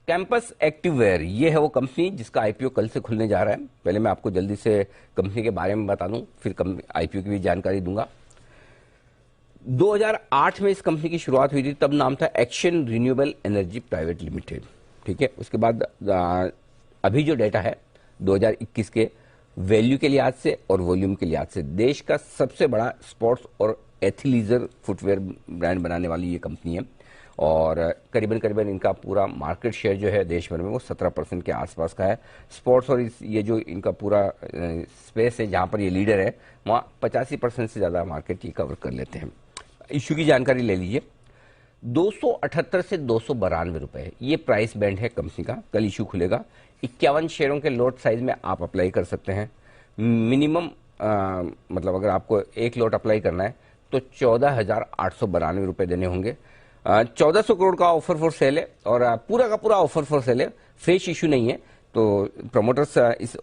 Campus एक्टिववेयर ये है वो कंपनी जिसका आईपीओ कल से खुलने जा रहा है। पहले मैं आपको जल्दी से कंपनी के बारे में बता दूं, फिर आईपीओ की भी जानकारी दूंगा। 2008 में इस कंपनी की शुरुआत हुई थी, तब नाम था action renewable energy private limited. ठीक है, उसके बाद अभी जो डेटा है 2021 के वैल्यू के लिहाज से और वॉल्यूम के लिहाज से देश का सबसे बड़ा स्पोर्ट्स और एथलीजर फुटवेयर ब्रांड बनाने वाली ये कंपनी है। और करीबन करीबन इनका पूरा मार्केट शेयर जो है देश भर में वो 17% के आसपास का है। स्पोर्ट्स और ये जो इनका पूरा स्पेस है जहां पर ये लीडर है, वहाँ 85% से ज़्यादा मार्केट ये कवर कर लेते हैं। इश्यू की जानकारी ले लीजिए। 278 से 292 रुपए ये प्राइस बैंड है कंपनी का। कल इशू खुलेगा। 51 शेयरों के लॉट साइज में आप अप्लाई कर सकते हैं। मिनिमम मतलब अगर आपको एक लॉट अप्लाई करना है तो 14,892 रुपए देने होंगे। 1400 करोड़ का ऑफर फॉर सेल है और पूरा का पूरा ऑफर फॉर सेल है, फ्रेश इशू नहीं है। तो प्रमोटर्स इस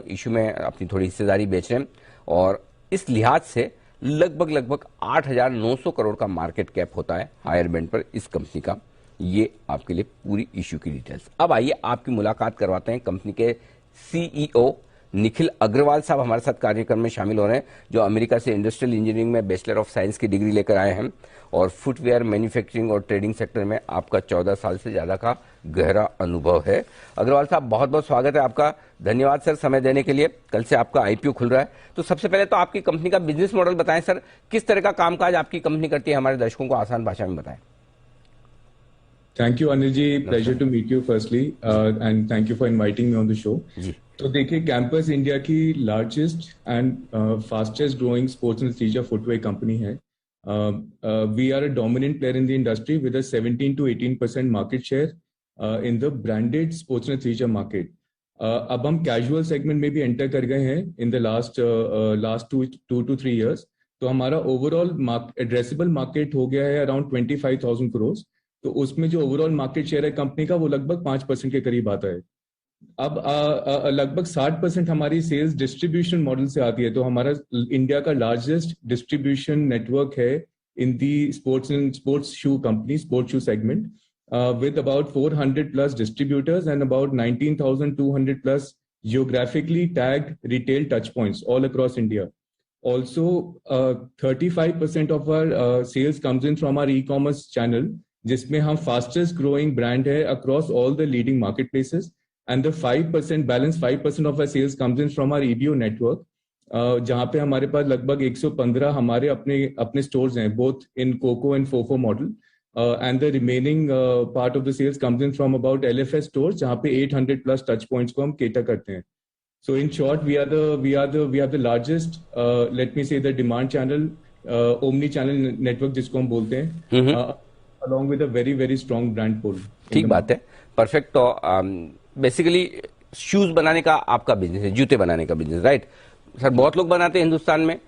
इशू में अपनी थोड़ी हिस्सेदारी बेच रहे हैं और इस लिहाज से लगभग 8,900 करोड़ का मार्केट कैप होता है हायर बैंड पर इस कंपनी का। ये आपके लिए पूरी इश्यू की डिटेल्स। अब आइए आपकी मुलाकात करवाते हैं कंपनी के सीईओ निखिल अग्रवाल साहब हमारे साथ कार्यक्रम में शामिल हो रहे हैं, जो अमेरिका से इंडस्ट्रियल इंजीनियरिंग में बैचलर ऑफ साइंस की डिग्री लेकर आए हैं और फुटवेयर मैन्युफैक्चरिंग और ट्रेडिंग सेक्टर में आपका 14 साल से ज्यादा का गहरा अनुभव है। अग्रवाल साहब बहुत बहुत स्वागत है आपका। धन्यवाद सर समय देने के लिए। कल से आपका आईपीओ खुल रहा है, तो सबसे पहले तो आपकी कंपनी का बिजनेस मॉडल बताएं सर, किस तरह का कामकाज आपकी कंपनी करती है, हमारे दर्शकों को आसान भाषा में बताएं। Thank you Anil ji, pleasure to meet you firstly and thank you for inviting me on the show. तो देखिए, कैंपस इंडिया की largest and fastest growing sports and leisure footwear company है। We are a dominant player in the industry with a 17 to 18% market share in the branded sports and leisure market. अब हम casual segment में भी enter कर गए हैं in the last 2 to 3 years। तो हमारा ओवरऑल एड्रेसेबल मार्केट हो गया है अराउंड 25,000 करोड़। तो उसमें जो ओवरऑल मार्केट शेयर है कंपनी का वो लगभग 5% के करीब आता है। अब लगभग 60% हमारी सेल्स डिस्ट्रीब्यूशन मॉडल से आती है। तो हमारा इंडिया का लार्जेस्ट डिस्ट्रीब्यूशन नेटवर्क है in the sports shoe company, sports shoe segment, with about 400 plus distributors and about 19,200 plus geographically tagged retail touch points all across India. Also, 35% of our sales comes in from our e-commerce channel, जिसमें हम fastest growing brand है across all the leading marketplaces. And the 5% balance 5% of our sales comes in from our EBO network, जहाँ पे हमारे पास लगभग 115 हमारे अपने stores हैं, both in COCO and FOFO model. And the remaining part of the sales comes in from about LFS stores, जहाँ पे 800 plus touch points को हम cater करते हैं. So in short, we are the largest, let me say, the demand channel, omni channel network जिसको हम बोलते हैं, along with a very very strong brand pull. ठीक बात है, परफेक्ट। तो बेसिकली शूज बनाने का आपका बिजनेस है, जूते बनाने का बिजनेस, राइट सर? बहुत लोग बनाते हैं हिंदुस्तान में,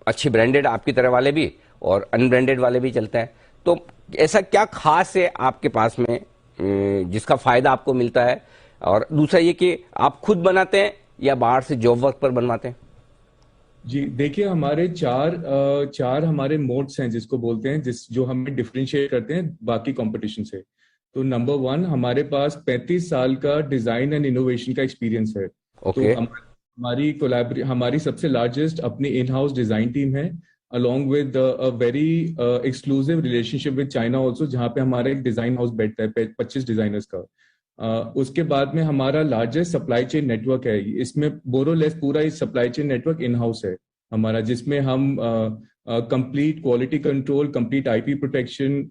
अच्छे ब्रांडेड आपकी तरह वाले भी और अनब्रांडेड वाले भी चलते हैं। तो ऐसा क्या खास है आपके पास में जिसका फायदा आपको मिलता है? और दूसरा ये कि आप खुद बनाते हैं या बाहर से जॉब वर्क पर बनवाते हैं? जी देखिए, हमारे चार हमारे मोड्स हैं जिसको बोलते हैं, जो हमें डिफरेंशिएट करते हैं बाकी कंपटीशन से। तो नंबर 1, हमारे पास 35 साल का डिजाइन एंड इनोवेशन का एक्सपीरियंस है। Okay. तो हमारी सबसे लार्जेस्ट अपनी इन हाउस डिजाइन टीम है, along with a very exclusive relationship with China also, जहाँ पे हमारा एक डिजाइन हाउस बैठता है 25 डिजाइनर्स का। उसके बाद में हमारा लार्जेस्ट सप्लाई चेन नेटवर्क है। इसमें बोरोलेस पूरा इस supply chain network in house है हमारा, जिसमें हम complete quality control, complete IP protection,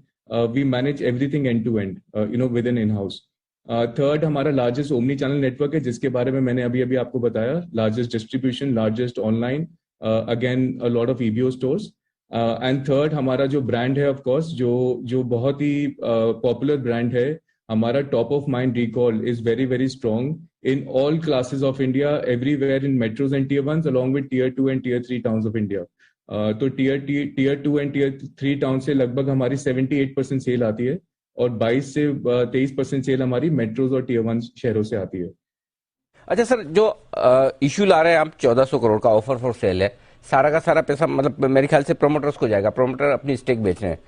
we manage everything end to end with in house. Third, हमारा लार्जेस्ट ओमनी चैनल नेटवर्क है, जिसके बारे में मैंने अभी आपको बताया। Largest distribution, largest online, again a lot of EBO stores. And third, हमारा जो ब्रांड है, ऑफ कोर्स, जो बहुत ही पॉपुलर ब्रांड है, हमारा top of mind recall is very very strong in all classes of India, everywhere in metros and tier 1 along with tier 2 and tier 3 towns of India. तो tier 2 and tier 3 town से लगभग हमारी 78% cell आती है और 22 से 23% cell हमारी metros और टियर 1 शहरों से आती है। अच्छा सर, जो इश्यू ला रहे हैं आप, 1400 करोड़ का ऑफर फॉर सेल है, सारा का सारा पैसा मतलब मेरे ख्याल से प्रोमोटर्स को जाएगा, प्रोमोटर अपनी स्टेक बेच रहे हैं।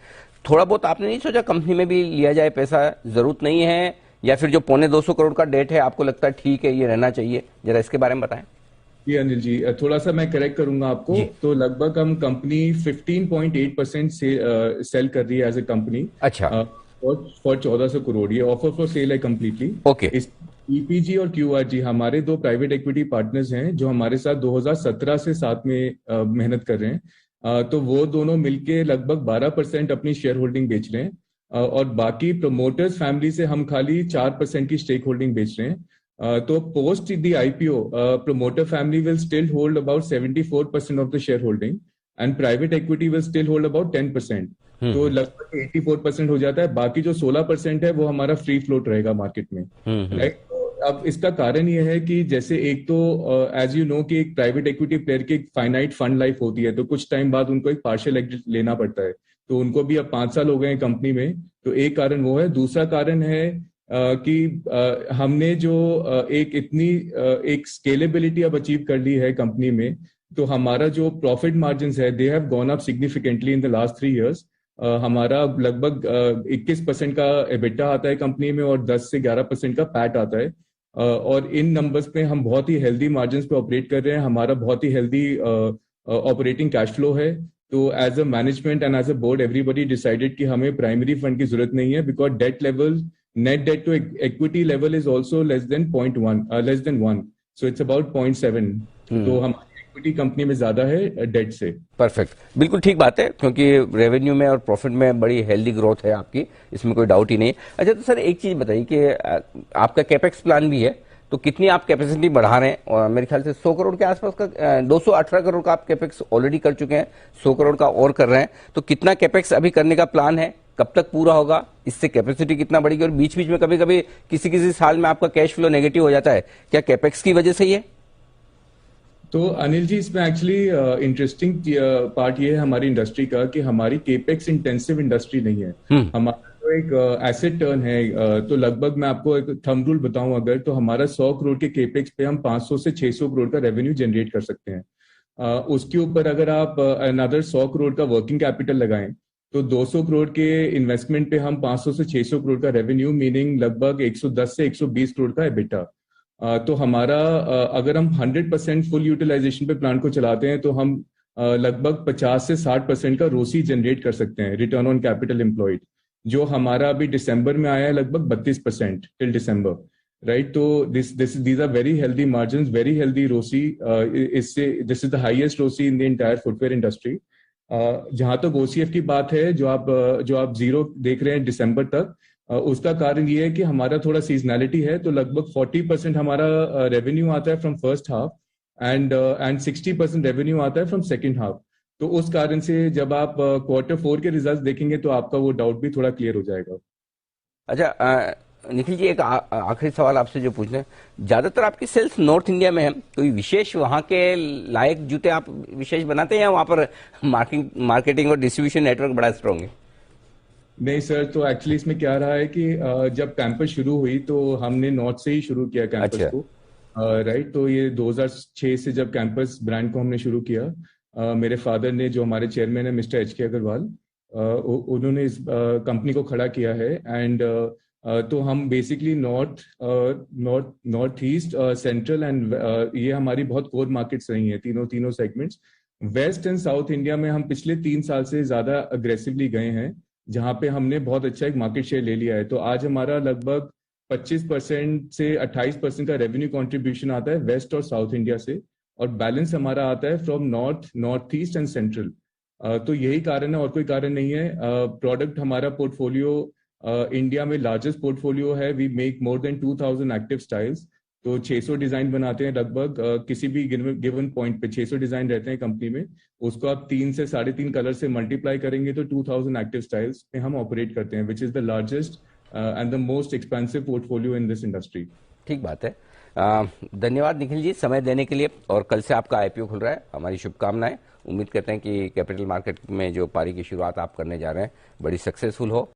थोड़ा बहुत आपने नहीं सोचा कंपनी में भी लिया जाए पैसा? जरूरत नहीं है या फिर जो 225 करोड़ का डेट है आपको लगता है ठीक है ये रहना चाहिए, जरा इसके बारे में बताएं। जी अनिल जी, थोड़ा सा मैं करेक्ट करूंगा आपको। जी। तो लगभग हम कंपनी 15.8% से सेल कर रही है एज ए कंपनी अच्छा। फॉर 1400 करोड़। ये ऑफर फॉर सेल है कंप्लीटली। ओके। इस ईपीजी और क्यूआरजी हमारे दो प्राइवेट इक्विटी पार्टनर्स हैं जो हमारे साथ 2017 से साथ में मेहनत कर रहे हैं। तो वो दोनों मिलके लगभग 12% अपनी शेयर होल्डिंग बेच रहे हैं। और बाकी प्रमोटर्स फैमिली से हम खाली 4% की स्टेक होल्डिंग बेच रहे हैं। तो post the IPO promoter family will still hold about 74% of the shareholding and private equity will still hold about 10%। तो लगभग 84% हो जाता है। बाकी जो 16% है वो हमारा फ्री फ्लोट रहेगा मार्केट में, राइट। तो अब इसका कारण ये है कि जैसे एक तो एज यू नो कि एक प्राइवेट इक्विटी प्लेयर की एक फाइनाइट फंड लाइफ होती है, तो कुछ टाइम बाद उनको एक पार्शियल एग्जिट लेना पड़ता है। तो उनको भी अब 5 साल हो गए हैं कंपनी में, तो एक कारण वो है। दूसरा कारण है कि हमने जो एक स्केलेबिलिटी अब अचीव कर ली है कंपनी में। तो हमारा जो प्रॉफिट मार्जिन है they have gone up significantly in the last 3 years। हमारा लगभग 21% का एबिटा आता है कंपनी में और 10 से 11% का पैट आता है। और इन नंबर्स पे हम बहुत ही हेल्दी मार्जिन पे ऑपरेट कर रहे हैं। हमारा बहुत ही हेल्दी ऑपरेटिंग कैश फ्लो है। तो as a management and as a board everybody decided कि हमें प्राइमरी फंड की जरूरत नहीं है, because debt level net debt to equity level is also less than 1, so it's about 0.7। तो हमारी इक्विटी कंपनी में ज्यादा है डेट से। परफेक्ट, बिल्कुल ठीक बात है, क्योंकि रेवेन्यू में और प्रॉफिट में बड़ी हेल्दी ग्रोथ है आपकी, इसमें कोई डाउट ही नहीं। अच्छा, तो सर एक चीज बताइए कि आपका कैपेक्स प्लान भी है, तो कितनी आप कैपेसिटी बढ़ा रहे हैं? और मेरे ख्याल से 100 करोड़ के आसपास का 218 करोड़ का आप कैपेक्स ऑलरेडी कर चुके हैं, 100 करोड़ का और कर रहे हैं, तो कितना कैपेक्स अभी करने का प्लान है, कब तक पूरा होगा, इससे कैपेसिटी कितना बढ़ेगी? और बीच बीच में कभी कभी किसी किसी साल में आपका कैश फ्लो नेगेटिव हो जाता है, क्या कैपेक्स की वजह से ही है? तो अनिल जी, इसमें एक्चुअली इंटरेस्टिंग पार्ट ये है हमारी इंडस्ट्री का कि हमारी केपेक्स इंटेंसिव इंडस्ट्री नहीं है। हमारा जो एक एसेट टर्न है, तो लगभग मैं आपको एक थंब रूल बताऊं अगर, तो हमारा 100 करोड़ के केपेक्स पे हम 500 से 600 करोड़ का रेवेन्यू जनरेट कर सकते हैं। उसके ऊपर अगर आप अनदर 100 करोड़ का वर्किंग कैपिटल लगाएं तो 200 करोड़ के इन्वेस्टमेंट पे हम 500 से 600 करोड़ का रेवेन्यू, मीनिंग लगभग 110 से 120 करोड़ का एबिटा। तो हमारा अगर हम 100% फुल यूटिलाइजेशन पे प्लांट को चलाते हैं तो हम लगभग 50 से 60% का रोसी जनरेट कर सकते हैं, रिटर्न ऑन कैपिटल एम्प्लॉयड, जो हमारा अभी दिसंबर में आया है लगभग 32% टिल दिसंबर, राइट। तो these are very healthy margin, very healthy ROCE. इससे this is the highest ROCE in the entire footwear industry. जहां तक ओसीएफ की बात है, जो आप जीरो देख रहे हैं दिसंबर तक, उसका कारण ये है कि हमारा थोड़ा सीजनैलिटी है। तो लगभग 40% हमारा रेवेन्यू आता है from first half and 60% revenue आता है फ्रॉम सेकंड हाफ। तो उस कारण से जब आप Q4 के रिजल्ट देखेंगे तो आपका वो डाउट भी थोड़ा क्लियर हो जाएगा। अच्छा, निखिल जी, एक आखिरी सवाल आपसे जो पूछना है, ज्यादातर आपकी सेल्स नॉर्थ इंडिया में है, कोई विशेष वहां के लायक जूते आप विशेष बनाते हैं या वहां पर मार्केटिंग और डिस्ट्रीब्यूशन नेटवर्क बड़ा स्ट्रॉन्ग है? नहीं सर, तो एक्चुअली इसमें क्या रहा है कि जब कैंपस शुरू हुई तो हमने नॉर्थ से ही शुरू किया कैंपस अच्छा। को, राइट। तो ये 2006 से जब कैंपस ब्रांड को हमने शुरू किया, मेरे फादर ने, जो हमारे चेयरमैन है मिस्टर HK अग्रवाल, उन्होंने इस कंपनी को खड़ा किया है। एंड तो हम basically north east, central and ये हमारी बहुत कोर मार्केट्स रही हैं, तीनों segments. West and south India में हम पिछले 3 साल से ज्यादा अग्रेसिवली गए हैं, जहां पे हमने बहुत अच्छा एक मार्केट शेयर ले लिया है। तो आज हमारा लगभग 25% से 28% का रेवेन्यू कंट्रीब्यूशन आता है वेस्ट और साउथ इंडिया से, और बैलेंस हमारा आता है from north east and central. तो यही कारण है और कोई कारण नहीं है। प्रोडक्ट हमारा पोर्टफोलियो इंडिया में लार्जेस्ट पोर्टफोलियो है। We make more than 2000 active styles. तो 600 डिजाइन बनाते हैं लगभग, किसी भी गिवन पॉइंट पे 600 डिजाइन रहते हैं कंपनी में। उसको आप 3 से 3.5 कलर से मल्टीप्लाई करेंगे तो 2000 एक्टिव स्टाइल्स में हम ऑपरेट करते हैं, which is the largest and the most expensive portfolio in this industry. ठीक बात है। धन्यवाद निखिल जी समय देने के लिए, और कल से आपका IPO खुल रहा है, हमारी शुभकामनाएं। उम्मीद करते हैं कि कैपिटल मार्केट में जो पारी की शुरुआत आप करने जा रहे हैं बड़ी सक्सेसफुल हो।